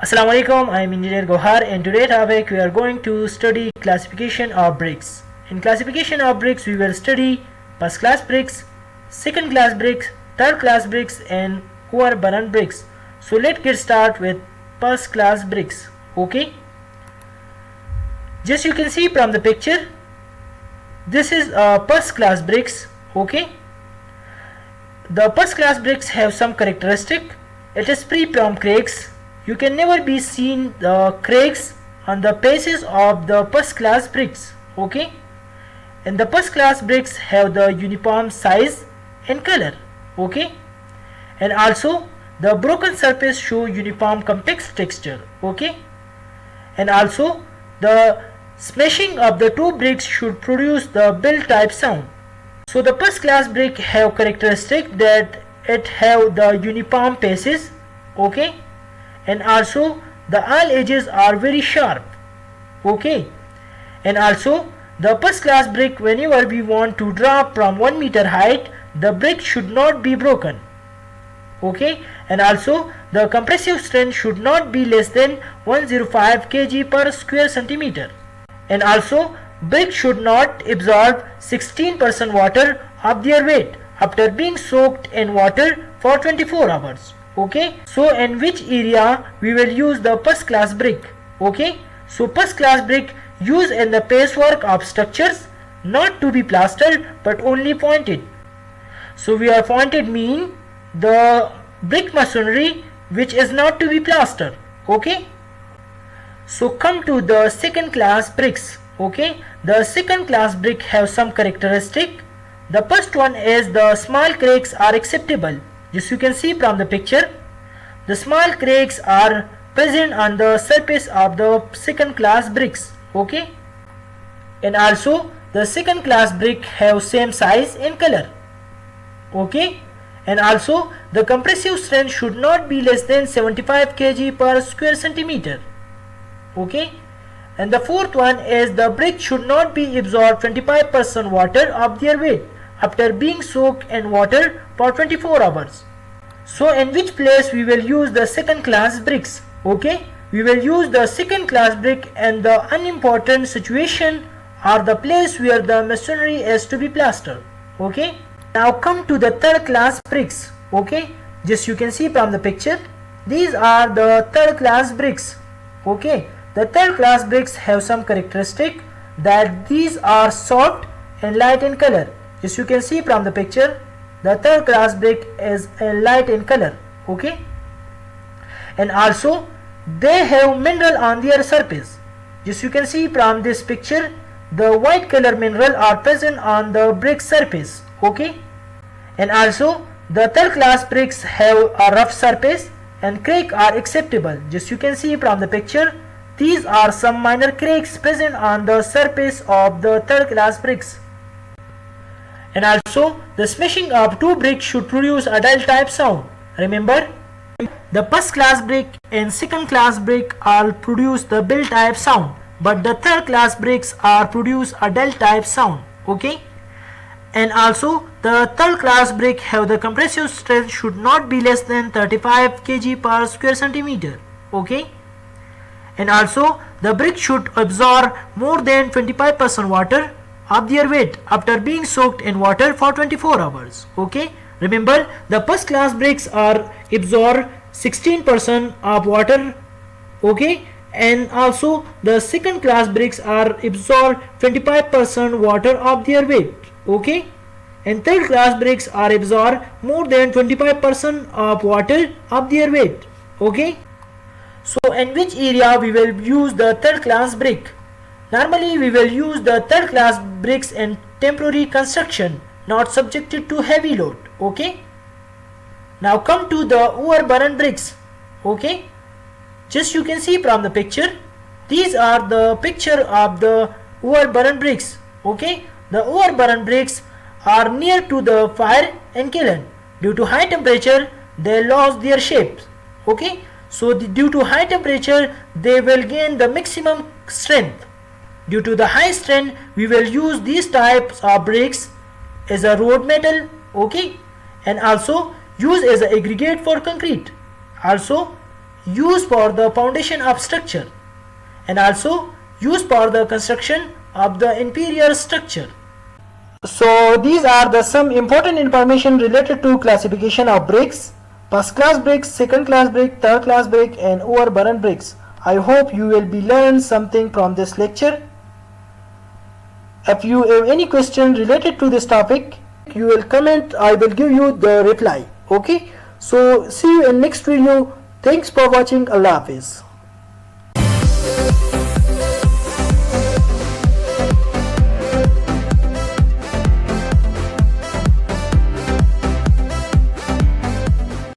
Assalamu alaikum, I am Engineer Gohar, and today topic we are going to study classification of bricks. In classification of bricks we will study first class bricks, second class bricks, third class bricks and overburden bricks. So let's get start with first class bricks. Okay, just you can see from the picture, this is first class bricks. Okay, the first class bricks have some characteristic. It is free from cracks. You can never be seen the cracks on the faces of the first class bricks. Okay, and the first class bricks have the uniform size and color. Okay, and also the broken surface show uniform complex texture. Okay, and also the smashing of the two bricks should produce the bell type sound. So the first class brick have characteristic that it have the uniform faces. Okay, and also the all edges are very sharp. Okay, and also the first class brick, whenever we want to drop from 1 meter height, the brick should not be broken. Okay, and also the compressive strength should not be less than 105 kg per square centimeter, and also brick should not absorb 16% water of their weight after being soaked in water for 24 hours. Okay, so in which area we will use the first class brick? Okay, so first class brick used in the pacework of structures, not to be plastered but only pointed. So we are pointed mean the brick masonry which is not to be plastered. Okay, so come to the second class bricks. Okay, the second class brick have some characteristic. The first one is the small cracks are acceptable. Just you can see from the picture, the small cracks are present on the surface of the second class bricks. Okay, and also the second class brick have same size and color. Okay, and also the compressive strength should not be less than 75 kg per square centimeter. Okay, and the fourth one is the brick should not be absorb 25% water of their weight after being soaked in water for 24 hours. So in which place we will use the second class bricks? Okay, we will use the second class brick in the unimportant situation or the place where the masonry is to be plastered. Okay, now come to the third class bricks. Okay, just you can see from the picture, these are the third class bricks. Okay, the third class bricks have some characteristic that these are soft and light in color. As you can see from the picture, the third class brick is light in color. Okay, and also they have mineral on their surface. Just you can see from this picture, the white color mineral are present on the brick surface. Okay, and also the third class bricks have a rough surface and crack are acceptable. Just you can see from the picture, these are some minor cracks present on the surface of the third class bricks. And also the smashing of two bricks should produce a dull type sound. Remember, the first class brick and second class brick all produce the bell type sound, but the third class bricks are produce a dull type sound. Okay, and also the third class brick have the compressive strength should not be less than 35 kg per square centimeter. Okay, and also the brick should absorb more than 25% water of their weight after being soaked in water for 24 hours. Okay, remember the first class bricks are absorb 16% of water. Okay, and also the second class bricks are absorb 25% water of their weight. Okay, and third class bricks are absorb more than 25% of water of their weight. Okay, so in which area we will use the third class brick? Normally we will use the third class bricks in temporary construction, not subjected to heavy load. Okay, now come to the overburden bricks. Okay, just you can see from the picture, these are the picture of the overburden bricks. Okay, the overburden bricks are near to the fire and kiln. Due to high temperature they lost their shapes. Okay, so due to high temperature they will gain the maximum strength. Due to the high strength, we will use these types of bricks as a road metal. Okay, and also use as an aggregate for concrete. Also used for the foundation of structure and also used for the construction of the inferior structure. So these are the some important information related to classification of bricks: first class bricks, second class brick, third class brick and overburden bricks. I hope you will be learn something from this lecture. If you have any question related to this topic, you will comment, I will give you the reply. Okay, so see you in next video. Thanks for watching. Allah Hafiz.